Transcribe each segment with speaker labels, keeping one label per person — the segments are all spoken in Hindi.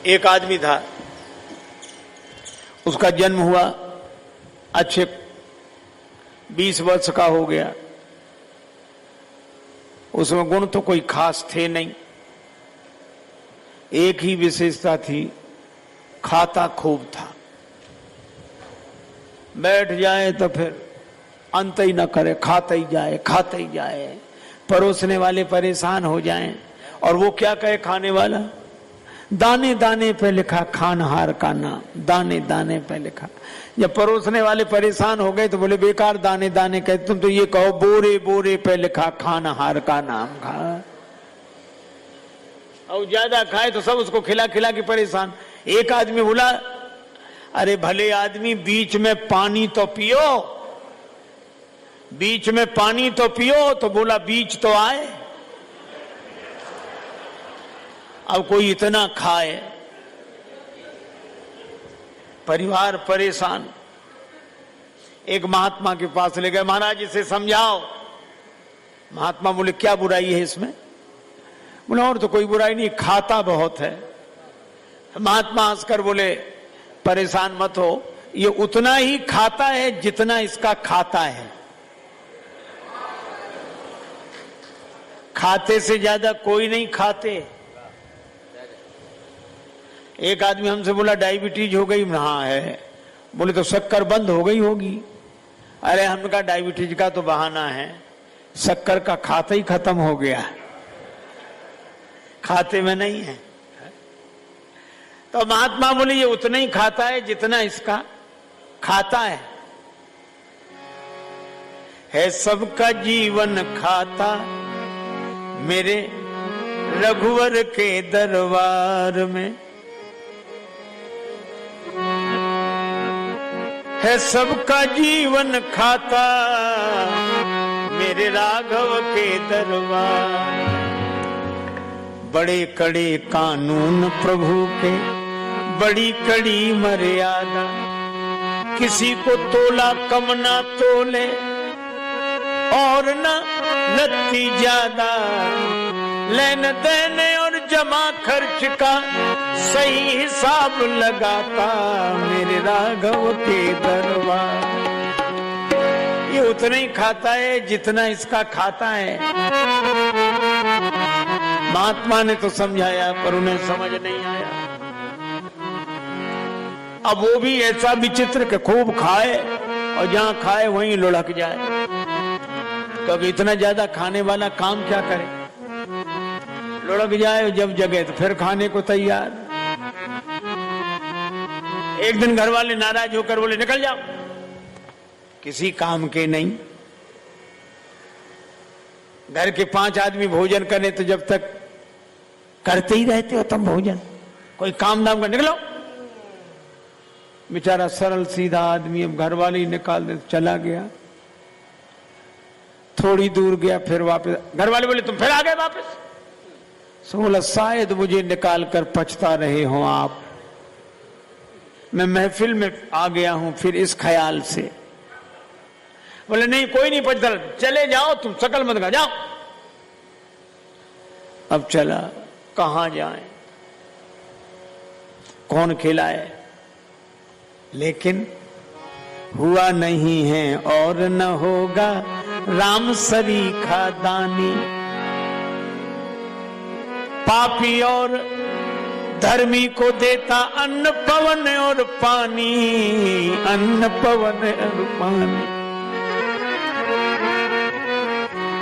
Speaker 1: एक आदमी था, उसका जन्म हुआ, अच्छे 20 वर्ष का हो गया। उसमें गुण तो कोई खास थे नहीं, एक ही विशेषता थी, खाता खूब था। बैठ जाए तो फिर अंत ही न करे, खाते ही जाए खाते ही जाए। परोसने वाले परेशान हो जाएं और वो क्या कहे खाने वाला, दाने दाने पे लिखा खानहार का नाम, दाने दाने पे लिखा। जब परोसने वाले परेशान हो गए तो बोले बेकार दाने दाने कहे, तुम तो ये कहो बोरे बोरे पे लिखा खानहार का नाम। खा और ज्यादा खाए तो सब उसको खिला खिला के परेशान। एक आदमी बोला, अरे भले आदमी बीच में पानी तो पियो, बीच में पानी तो पियो। तो बोला बीच तो आए। अब कोई इतना खाए, परिवार परेशान। एक महात्मा के पास ले गए, महाराज इसे समझाओ। महात्मा बोले क्या बुराई है इसमें? बोले और तो कोई बुराई नहीं, खाता बहुत है। महात्मा हंसकर बोले परेशान मत हो, ये उतना ही खाता है जितना इसका खाता है, खाते से ज्यादा कोई नहीं खाते। एक आदमी हमसे बोला डायबिटीज हो गई। हाँ है। बोले तो शक्कर बंद हो गई होगी। अरे हमने कहा डायबिटीज का तो बहाना है, शक्कर का खाता ही खत्म हो गया, खाते में नहीं है। तो महात्मा बोले ये उतना ही खाता है जितना इसका खाता है सबका जीवन खाता मेरे रघुवर के दरबार में, है सबका जीवन खाता मेरे राघव के दरबार। बड़े कड़े कानून प्रभु के, बड़ी कड़ी मर्यादा, किसी को तोला कम ना तोले और न लत्ती ज्यादा, लेन देने और जमा खर्च का सही हिसाब लगाता मेरे राघव के दरबार। ये उतना ही खाता है जितना इसका खाता है। महात्मा ने तो समझाया पर उन्हें समझ नहीं आया। अब वो भी ऐसा विचित्र कि खूब खाए और जहां खाए वहीं लुढ़क जाए। तो अब इतना ज्यादा खाने वाला काम क्या करे, लुढ़क जाए जब जगे तो फिर खाने को तैयार। एक दिन घर वाले नाराज होकर बोले निकल जाओ, किसी काम के नहीं। घर के 5 आदमी भोजन करें तो जब तक करते ही रहते हो तुम भोजन, कोई काम दाम कर निकलो। बेचारा सरल सीधा आदमी, अब घर वाले ही निकाल दे, चला गया। थोड़ी दूर गया फिर वापस, घर वाले बोले तुम फिर आ गए वापस। सो बोला शायद मुझे निकाल कर पछता रहे हो आप, मैं महफिल में आ गया हूं फिर इस ख्याल से। बोले नहीं कोई नहीं पछता, चले जाओ तुम, शकल मत का जाओ। अब चला, कहां जाए, कौन खिलाए, लेकिन हुआ नहीं है और न होगा राम सरीखा दानी। पापी और धर्मी को देता अन्न पवन और पानी, अन्न पवन और पानी।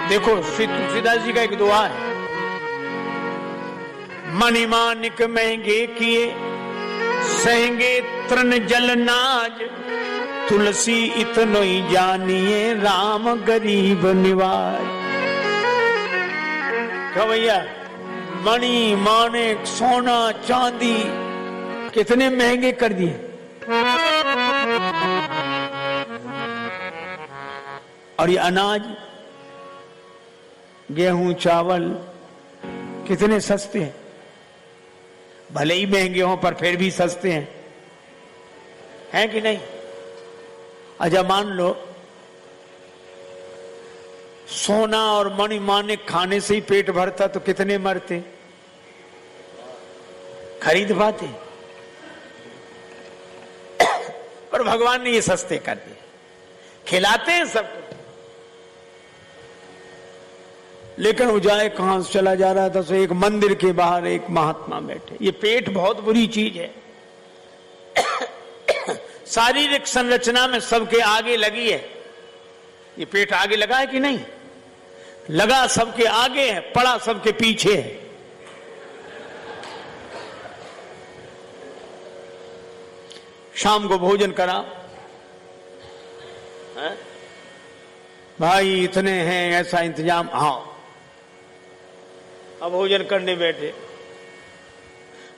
Speaker 1: देखो श्री तुलसीदास जी का एक दुआ है, मणिमानिक महंगे किए सहेंगे तृण जल नाज, तुलसी इतनो ही जानिए राम गरीब निवाज। क्या भैया, मणि माणिक सोना चांदी कितने महंगे कर दिए। और ये अनाज गेहूं चावल कितने सस्ते हैं, भले ही महंगे हों पर फिर भी सस्ते हैं कि नहीं। अच्छा मान लो सोना और मणि मानिक खाने से ही पेट भरता तो कितने मरते, खरीद पाते, पर भगवान ने ये सस्ते कर दिए, खिलाते हैं सबको। लेकिन वो जाए कहां से चला जा रहा था, तो एक मंदिर के बाहर एक महात्मा बैठे। ये पेट बहुत बुरी चीज है, शारीरिक संरचना में सबके आगे लगी है। ये पेट आगे लगा है कि नहीं लगा? सबके आगे है, पड़ा सबके पीछे है। शाम को भोजन करा, भाई इतने हैं, ऐसा इंतजाम। हाँ, अब भोजन करने बैठे,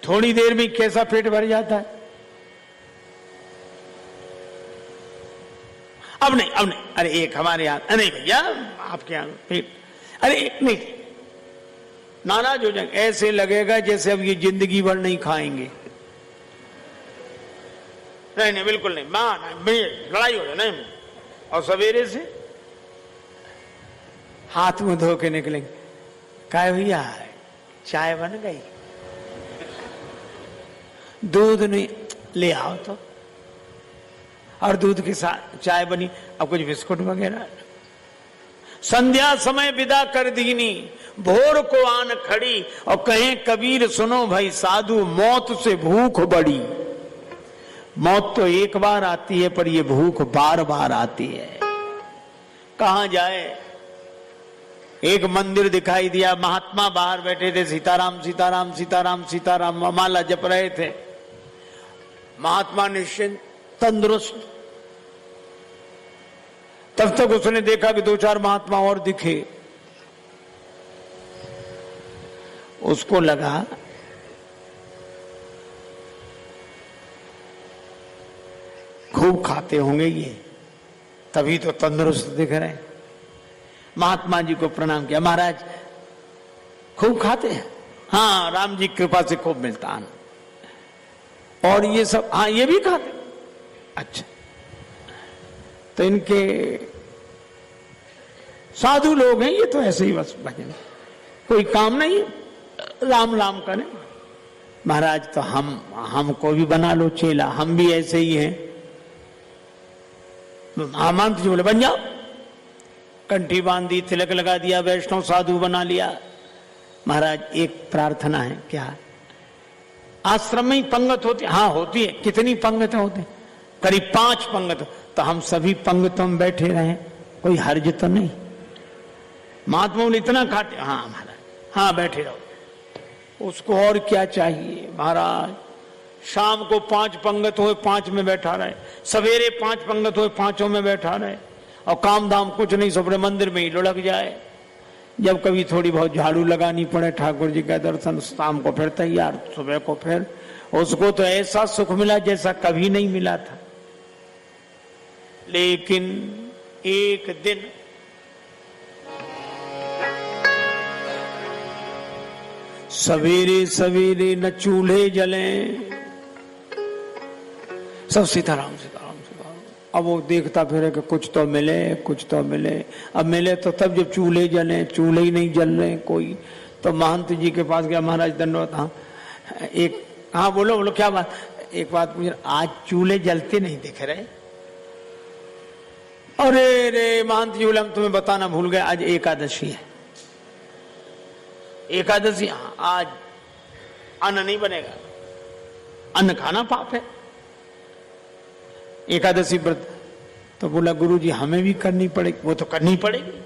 Speaker 1: थोड़ी देर में कैसा पेट भर जाता है। अब नहीं, अब नहीं, अरे एक हमारे यहाँ नहीं भैया, आपके यहाँ पेट, अरे एक नहीं, नाराज हो जाएंगे। ऐसे लगेगा जैसे अब ये जिंदगी भर नहीं खाएंगे। नहीं नहीं, बिल्कुल नहीं, लड़ाई हो जाए नहीं। और सवेरे से हाथ मुंह धो के निकलेंगे, काय भैया चाय बन गई, दूध नहीं ले आओ तो, और दूध के साथ चाय बनी, अब कुछ बिस्कुट वगैरह। संध्या समय विदा कर दीनी, भोर को आन खड़ी, और कहें कबीर सुनो भाई साधु, मौत से भूख बड़ी। मौत तो एक बार आती है, पर ये भूख बार बार आती है। कहां जाए? एक मंदिर दिखाई दिया, महात्मा बाहर बैठे थे, सीताराम सीताराम सीताराम सीताराम माला जप रहे थे। महात्मा निश्चिंत तंदुरुस्त। तब तक उसने देखा कि दो चार महात्मा और दिखे। उसको लगा खूब खाते होंगे ये, तभी तो तंदुरुस्त दिख रहे हैं। महात्मा जी को प्रणाम किया, महाराज खूब खाते हैं? हाँ, राम जी की कृपा से खूब मिलता है। और ये सब? हाँ, ये भी खाते। अच्छा, तो इनके साधु लोग हैं ये, तो ऐसे ही बस भजन, कोई काम नहीं, राम राम करें। महाराज तो हमको भी बना लो चेला, हम भी ऐसे ही हैं। महंत जी बोले बन जाओ। कंठी बांध दी, तिलक लगा दिया, वैष्णव साधु बना लिया। महाराज एक प्रार्थना है। क्या? आश्रम में ही पंगत होती? हाँ होती है। कितनी पंगतें होती? करीब 5 पंगत। तो हम सभी पंगतों में बैठे रहे, कोई हर्ज तो नहीं? महात्मा बोले इतना खाते? हाँ महाराज, हाँ बैठे रहो। उसको और क्या चाहिए? महाराज शाम को 5 पंगत हो, 5 में बैठा रहे, सवेरे 5 पंगत हो, 5 में बैठा रहे, और काम धाम कुछ नहीं, सबरे मंदिर में ही लुढ़क जाए। जब कभी थोड़ी बहुत झाड़ू लगानी पड़े, ठाकुर जी का दर्शन, शाम को फिर तैयार, सुबह को फिर। उसको तो ऐसा सुख मिला जैसा कभी नहीं मिला था। लेकिन एक दिन सवेरे सवेरे न चूल्हे जले, सब सीताराम सीताराम सीताराम। अब वो देखता फिर कि कुछ तो मिले, कुछ तो मिले। अब मिले तो तब जब चूल्हे जले, चूल्हे ही नहीं जल रहे कोई। तो महंत जी के पास गया, महाराज दंडवत। हाँ एक, हाँ बोलो बोलो क्या बात? एक बात पूछ, आज चूल्हे जलते नहीं दिख रहे? अरे रे महंत जी बोले हम तुम्हें बताना भूल गए, आज एकादशी है। एकादशी? हाँ, आज अन्न नहीं बनेगा, अन्न खाना पाप है, एकादशी व्रत। तो बोला गुरु जी हमें भी करनी पड़ेगी। वो तो करनी पड़ेगी,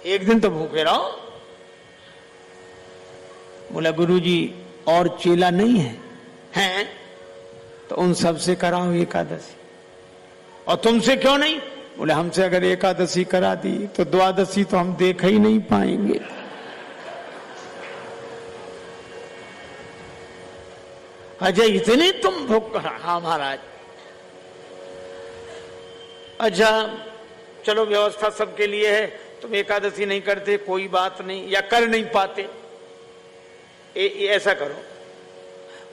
Speaker 1: एक दिन तो भूखे रहो। बोला गुरु जी और चेला नहीं है? हैं? तो उन सब से कराओ एकादशी। और तुमसे क्यों नहीं? बोले हमसे अगर एकादशी करा दी तो द्वादशी तो हम देख ही नहीं पाएंगे। अजय इतने तुम भूख? हाँ महाराज। अच्छा चलो व्यवस्था सबके लिए है, तुम एकादशी नहीं करते कोई बात नहीं, या कर नहीं पाते, ऐसा करो,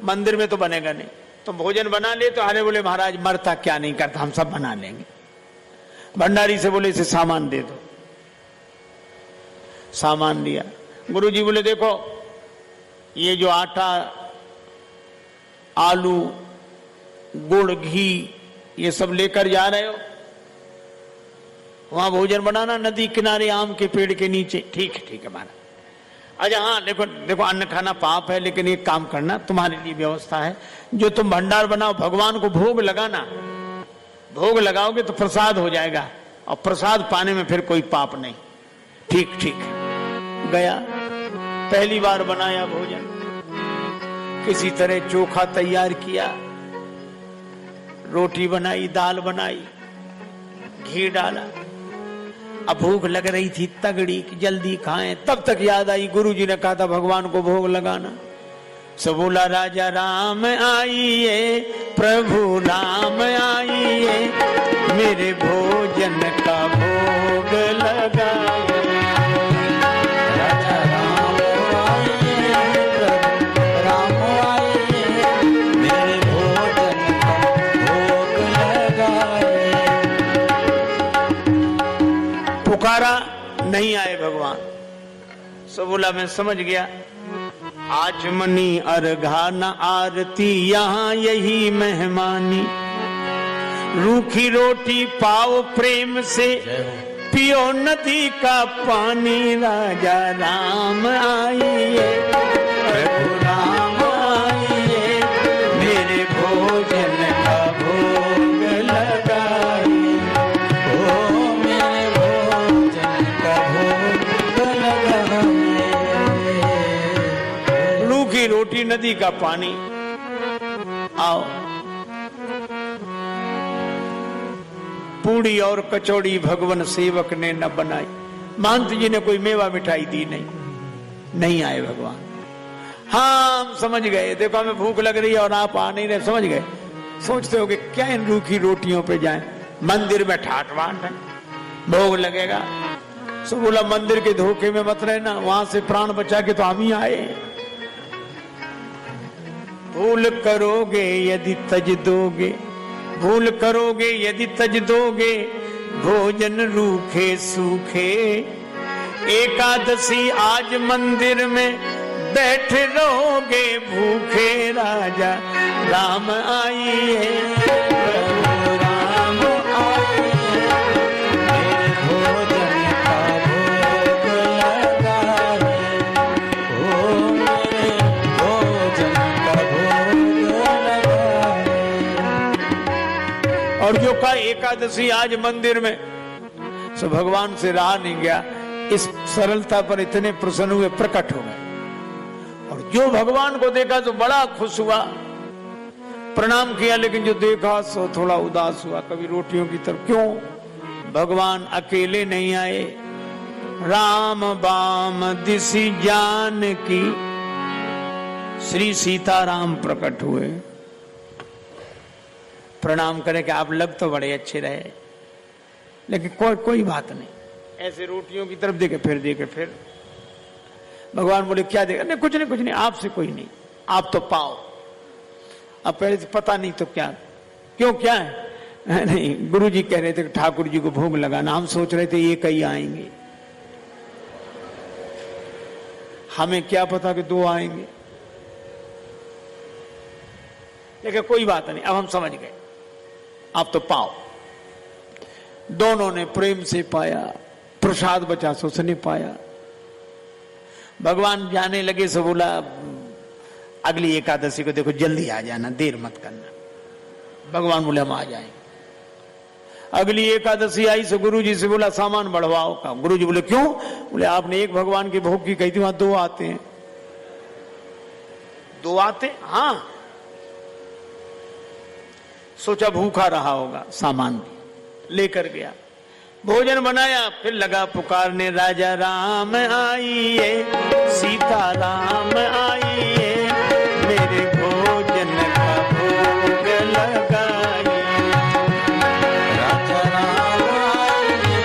Speaker 1: मंदिर में तो बनेगा नहीं, तुम भोजन बना ले। तो अरे बोले महाराज मरता क्या नहीं करता, हम सब बना लेंगे। भंडारी से बोले इसे सामान दे दो। सामान दिया। गुरुजी बोले देखो ये जो आटा, आलू, गुड़, घी ये सब लेकर जा रहे हो, वहां भोजन बनाना नदी किनारे आम के पेड़ के नीचे। ठीक है महाराज। अच्छा हाँ, देखो अन्न खाना पाप है, लेकिन एक काम करना, तुम्हारे लिए व्यवस्था है, जो तुम भंडार बनाओ भगवान को भोग लगाना, भोग लगाओगे तो प्रसाद हो जाएगा, और प्रसाद पाने में फिर कोई पाप नहीं। ठीक गया, पहली बार बनाया भोजन, किसी तरह चोखा तैयार किया, रोटी बनाई, दाल बनाई, घी डाला। अब भूख लग रही थी तगड़ी कि जल्दी खाएं, तब तक याद आई गुरुजी ने कहा था भगवान को भोग लगाना। सो बोला राजा राम आइए, प्रभु राम आइए, मेरे भोजन का भोग लगाइए। राजा राम आइए, प्रभु राम आइए, मेरे भोजन का भोग लगाइए। पुकारा, नहीं आए भगवान। सो बोला मैं समझ गया, आज मनी अर्घा न आरती, यहाँ यही मेहमानी। रूखी रोटी पाओ प्रेम से, पियो नदी का पानी। राजा राम आइए, प्रभु राम आइए, मेरे भोजन का भोग लगाइए। ओ मेरे भोजन का भोग लगाइए। रूखी रोटी, नदी का पानी। आओ, पूड़ी और कचौड़ी भगवान सेवक ने न बनाई। महंत जी ने कोई मेवा मिठाई दी नहीं आए भगवान। हाँ हम समझ गए, देखो हमें भूख लग रही है और आप आ नहीं रहे, समझ गए। सोचते हो कि क्या इन रूखी रोटियों पे जाएं, मंदिर में ठाट बाट है, भोग लगेगा। सो बोला मंदिर के धोखे में मत रहना, वहां से प्राण बचा के तो हम ही आए। भूल करोगे यदि तज दोगे, भूल करोगे यदि तज दोगे, भोजन रूखे सूखे। एकादशी आज मंदिर में बैठे रहोगे भूखे। राजा राम आइए, प्रभु राम आइए, मेरे भोजन का भोग लगाइए। ओ मेरे भोजन का भोग लगाइए। और जो का एकादशी आज मंदिर में, सो भगवान से रहा नहीं गया, इस सरलता पर इतने प्रसन्न हुए, प्रकट हो गए। और जो भगवान को देखा तो बड़ा खुश हुआ, प्रणाम किया, लेकिन जो देखा सो थोड़ा उदास हुआ, कभी रोटियों की तरफ। क्यों? भगवान अकेले नहीं आए, राम बाम दिसी जान की, श्री सीताराम प्रकट हुए। प्रणाम करे कि आप लग तो बड़े अच्छे रहे, लेकिन कोई बात नहीं। ऐसे रोटियों की तरफ देखे फिर भगवान बोले क्या देगा? नहीं कुछ नहीं, आपसे कोई नहीं, आप तो पाओ। अब पहले से पता नहीं तो क्या, क्यों क्या है? नहीं, गुरुजी कह रहे थे कि ठाकुर जी को भोग लगाना, हम सोच रहे थे ये कहीं आएंगे, हमें क्या पता कि 2 आएंगे। लेकिन कोई बात नहीं, अब हम समझ गए, आप तो पाओ। दोनों ने प्रेम से पाया, प्रसाद बचा सो उसने पाया। भगवान जाने लगे, सो बोला अगली एकादशी को देखो जल्दी आ जाना, देर मत करना। भगवान बोले हम आ जाएंगे। अगली एकादशी आई, सो गुरु जी से बोला सामान बढ़वाओ का। गुरु जी बोले क्यों? बोले आपने एक भगवान की भोग की कही थी, वहां 2 आते हैं। 2 आते? हाँ। सोचा भूखा रहा होगा, सामान लेकर गया, भोजन बनाया, फिर लगा पुकारने, राजा राम आइए, सीता राम आइए, मेरे भोजन का भोग लगाइए। राजा राम आइए,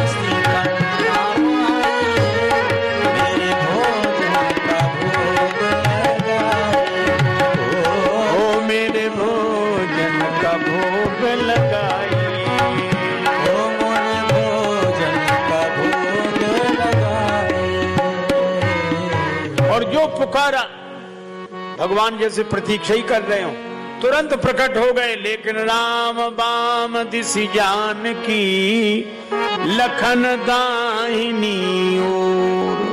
Speaker 1: सीता राम आइए, मेरे भोजन का भोग लगाइए। ओ मेरे भोजन का भोग लगाइए। और जो पुकारा भगवान जैसे प्रतीक्षा ही कर रहे हो, तुरंत प्रकट हो गए। लेकिन राम बाम दिसि जान की, लखन दाहिनी ओर।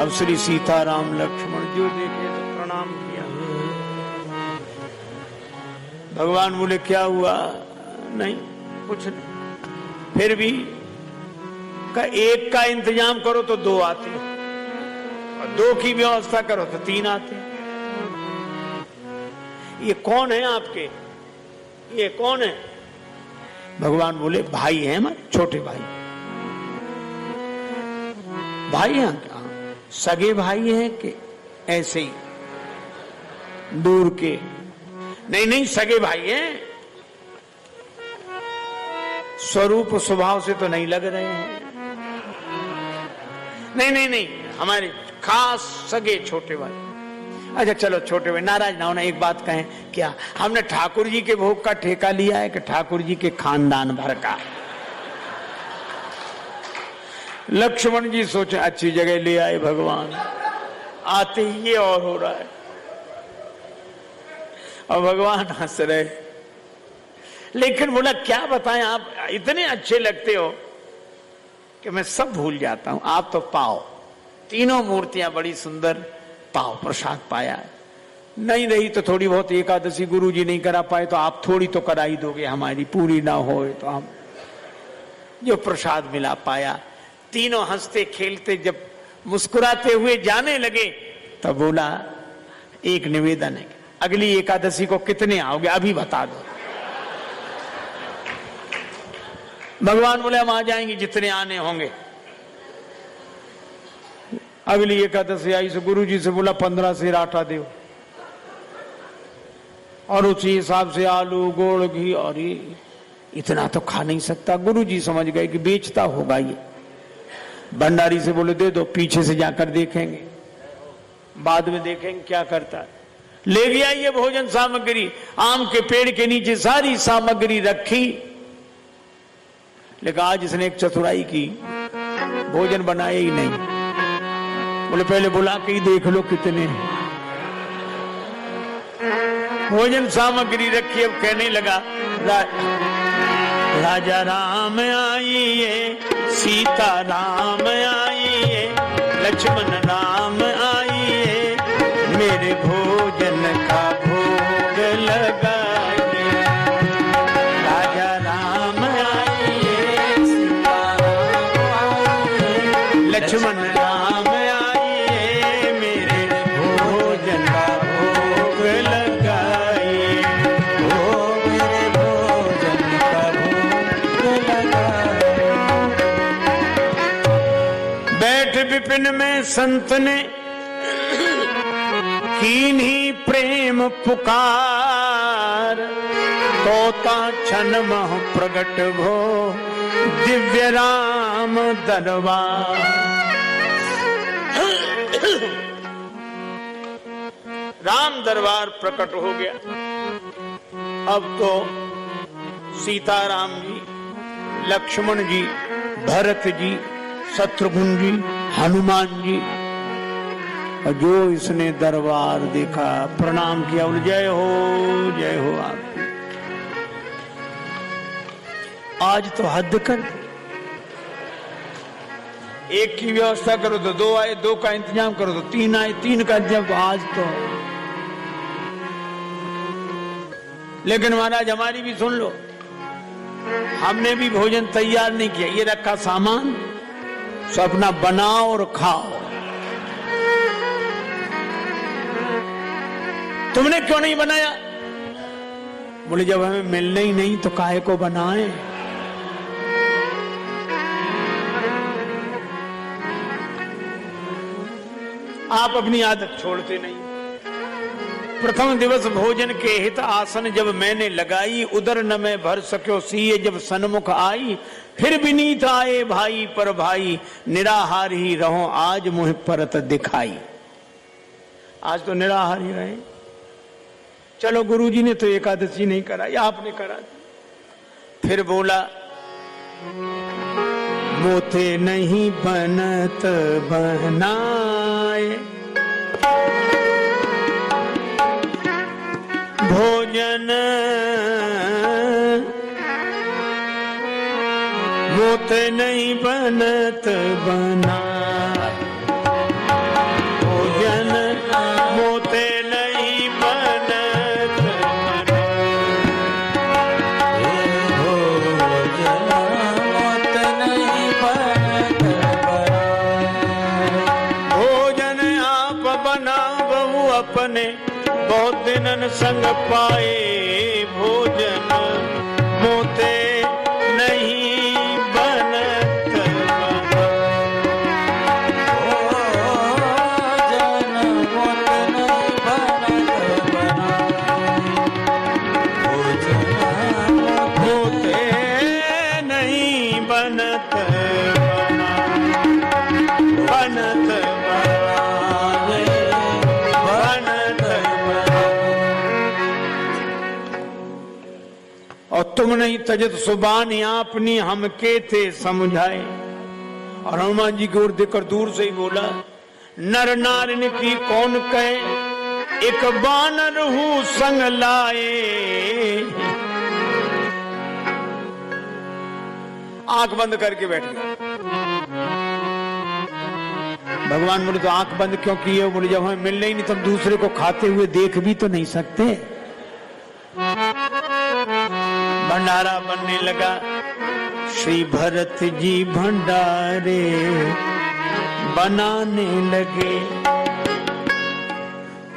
Speaker 1: अब श्री सीताराम लक्ष्मण जो देखे तो प्रणाम किया। भगवान बोले क्या हुआ? नहीं कुछ नहीं। फिर भी का एक का इंतजाम करो तो दो आते हैं, और दो की व्यवस्था करो तो तीन आते हैं। ये कौन है आपके? ये कौन है? भगवान बोले भाई हैं हमारे, छोटे भाई। भाई हैं क्या? सगे भाई हैं कि ऐसे ही दूर के? नहीं नहीं, सगे भाई हैं। स्वरूप स्वभाव से तो नहीं लग रहे हैं। नहीं नहीं नहीं, हमारे खास सगे छोटे भाई। अच्छा चलो छोटे भाई, नाराज ना होना। एक बात कहें, क्या हमने ठाकुर जी के भोग का ठेका लिया है कि ठाकुर जी के खानदान भर का? लक्ष्मण जी सोचे अच्छी जगह ले आए भगवान, आते ही ये और हो रहा है। और भगवान हंस रहे। लेकिन बोला क्या बताएं, आप इतने अच्छे लगते हो कि मैं सब भूल जाता हूं। आप तो पाओ, तीनों मूर्तियां बड़ी सुंदर, पाओ प्रसाद पाया। नहीं रही तो थोड़ी बहुत एकादशी गुरु जी नहीं करा पाए तो आप थोड़ी तो करा ही दोगे, हमारी पूरी ना हो तो हम जो प्रसाद मिला पाया। तीनों हंसते खेलते जब मुस्कुराते हुए जाने लगे तब बोला एक निवेदन है, अगली एकादशी को कितने आओगे अभी बता दो। भगवान बोले हम आ जाएंगे जितने आने होंगे। अगली एकादशी आई तो गुरु जी से बोला 15 सेर आटा दो, और उसी हिसाब से आलू गोड़ घी। और इतना तो खा नहीं सकता। गुरु जी समझ गए कि बेचता होगा ये। भंडारी से बोले दे दो, पीछे से जाकर देखेंगे, बाद में देखेंगे क्या करता है। ले गया ये भोजन सामग्री, आम के पेड़ के नीचे सारी सामग्री रखी। लेकिन आज इसने एक चतुराई की, भोजन बनाया ही नहीं। बोले पहले बुला के ही देख लो कितने हैं। भोजन सामग्री रखी। अब कहने लगा राजा राम आइए, सीता राम आइए, लक्ष्मण राम आइए, मेरे भोजन का भोग लगाइए। राजा राम आइए, सीता राम आइए, लक्ष्मण राम आइए, मेरे भोजन का भोग लगाइए। ओ मेरे भोजन का भोग लगाइए। बैठ विपिन में संत ने कीन्ही प्रेम पुकार, तोता छन मह प्रगट भो दिव्य राम दरबार। राम दरबार प्रकट हो गया। अब तो सीताराम जी, लक्ष्मण जी, भरत जी, शत्रुघ्न जी, हनुमान जी, और जो इसने दरबार देखा प्रणाम किया, बोले जय हो आपकी। आज तो हद कर, एक की व्यवस्था करो तो दो आए, दो का इंतजाम करो तो तीन आए, तीन का इंतजाम तो आज तो। लेकिन महाराज हमारी भी सुन लो, हमने भी भोजन तैयार नहीं किया, ये रखा सामान, सो अपना बनाओ और खाओ। तुमने क्यों नहीं बनाया? बोले जब हमें मिलना ही नहीं तो काहे को बनाए। आप अपनी आदत छोड़ते नहीं। प्रथम दिवस भोजन के हित आसन जब मैंने लगाई, उदर न मैं भर सक्यो सीए जब सन्मुख आई। फिर विनीत आए भाई पर भाई, निराहार ही रहो आज मुझ परत दिखाई। आज तो निराहार ही रहे। चलो गुरुजी ने तो एकादशी नहीं कराई, आपने करा दी। फिर बोला मोते नहीं बनत बनाए, भोजन मोते नहीं बनत बना, भोजन मोते नहीं बनत बना, भोजन मोते नहीं बनत बना, भोजन आप बनावहु अपने बहुत दिनन संग पाए, भोजन मोते नहीं बनत बना, भोजन मोते नहीं बनत बना, भोजन मोते नहीं बनत बना, बनत और तुम नहीं तजत सुबान अपनी हमके थे समझाए। और हनुमान जी की ओर देखकर दूर से ही बोला, नर नारिन की कौन कहे, एक बानर हूं संग लाए। आंख बंद करके बैठ गया। भगवान बोले तो आंख बंद क्यों की है? बोले जब हमें मिलने ही नहीं, तब दूसरे को खाते हुए देख भी तो नहीं सकते। भंडारा बनने लगा। श्री भरत जी भंडारे बनाने लगे,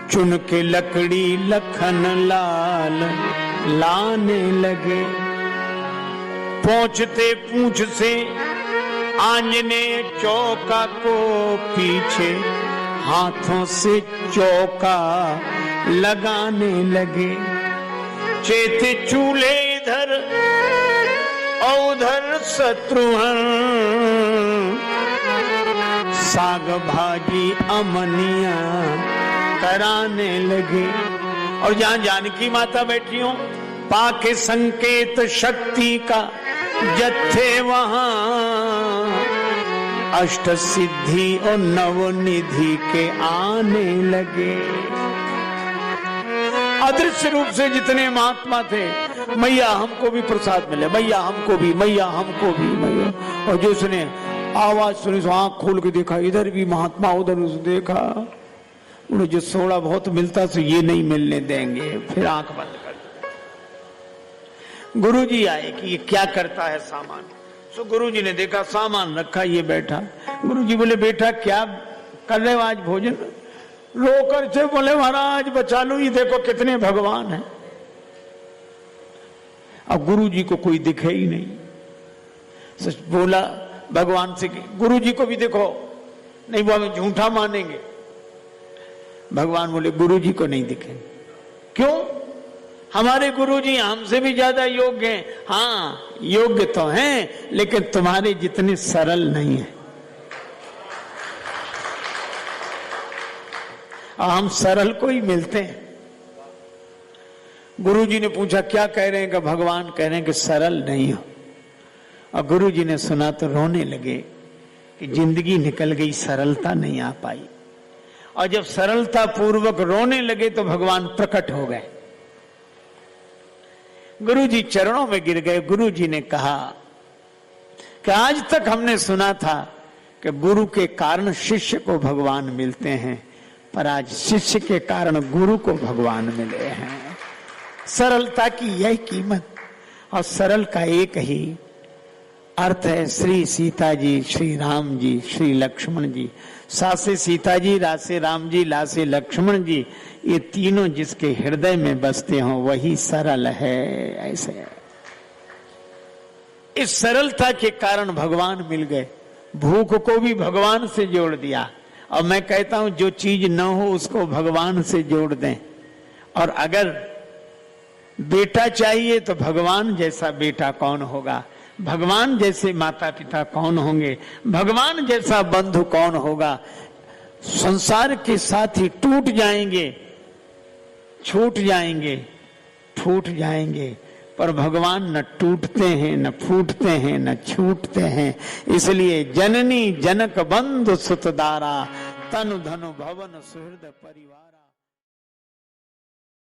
Speaker 1: चुन के लकड़ी लखन लाल लाने लगे। पहुंचते पूंछ से आंजनेय चौका को पीछे हाथों से चौका लगाने लगे। चेते चूल्हे इधर और उधर शत्रुघ्न, साग भाजी अमनिया कराने लगे। और जहां जानकी माता बैठी हो, पाके संकेत शक्ति का जत्थे वहां अष्ट सिद्धि और नवनिधि के आने लगे। अदृश्य रूप से जितने महात्मा थे, मैया हमको भी प्रसाद मिले, मैया हमको भी, मैया हमको भी, मैया। और जिसने आवाज सुनी सो आंख खोल के देखा, इधर भी महात्मा, उधर उसे देखा। उन्हें जो थोड़ा बहुत मिलता तो ये नहीं मिलने देंगे। फिर आंख बंद कर गुरु जी आए कि ये क्या करता है सामान। सो गुरु जी ने देखा सामान रखा, ये बैठा। गुरु जी बोले बेटा क्या कर रहे हो आज भोजन? रोकर से बोले महाराज बचा लो, ये देखो कितने भगवान हैं। अब गुरु जी को कोई दिखे ही नहीं। सच बोला भगवान से, गुरु जी को भी देखो, नहीं वो हमें झूठा मानेंगे। भगवान बोले गुरु जी को नहीं दिखे। क्यों? हमारे गुरु जी हमसे भी ज्यादा योग्य हैं। हाँ योग्य तो हैं, लेकिन तुम्हारे जितने सरल नहीं है। हम सरल को ही मिलते हैं। गुरु जी ने पूछा क्या कह रहे हैं? कि भगवान कह रहे हैं कि सरल नहीं हो। और गुरु जी ने सुना तो रोने लगे कि जिंदगी निकल गई, सरलता नहीं आ पाई। और जब सरलता पूर्वक रोने लगे तो भगवान प्रकट हो गए। गुरु जी चरणों में गिर गए। गुरु जी ने कहा कि आज तक हमने सुना था कि गुरु के कारण शिष्य को भगवान मिलते हैं, पर आज शिष्य के कारण गुरु को भगवान मिले हैं। सरलता की यही कीमत। और सरल का एक ही अर्थ है। श्री सीता जी, श्री राम जी, श्री लक्ष्मण जी। सासे सीता जी, रासे राम जी, लासे लक्ष्मण जी, ये तीनों जिसके हृदय में बसते हों वही सरल है। ऐसे इस सरलता के कारण भगवान मिल गए। भूख को भी भगवान से जोड़ दिया। और मैं कहता हूं जो चीज न हो उसको भगवान से जोड़ दें। और अगर बेटा चाहिए तो भगवान जैसा बेटा कौन होगा? भगवान जैसे माता पिता कौन होंगे? भगवान जैसा बंधु कौन होगा? संसार के साथी टूट जाएंगे, छूट जाएंगे, फूट जाएंगे, पर भगवान न टूटते हैं, न फूटते हैं, न छूटते हैं। इसलिए जननी जनक बंधु सुतदारा, तनु धनु भवन सुहृद परिवार।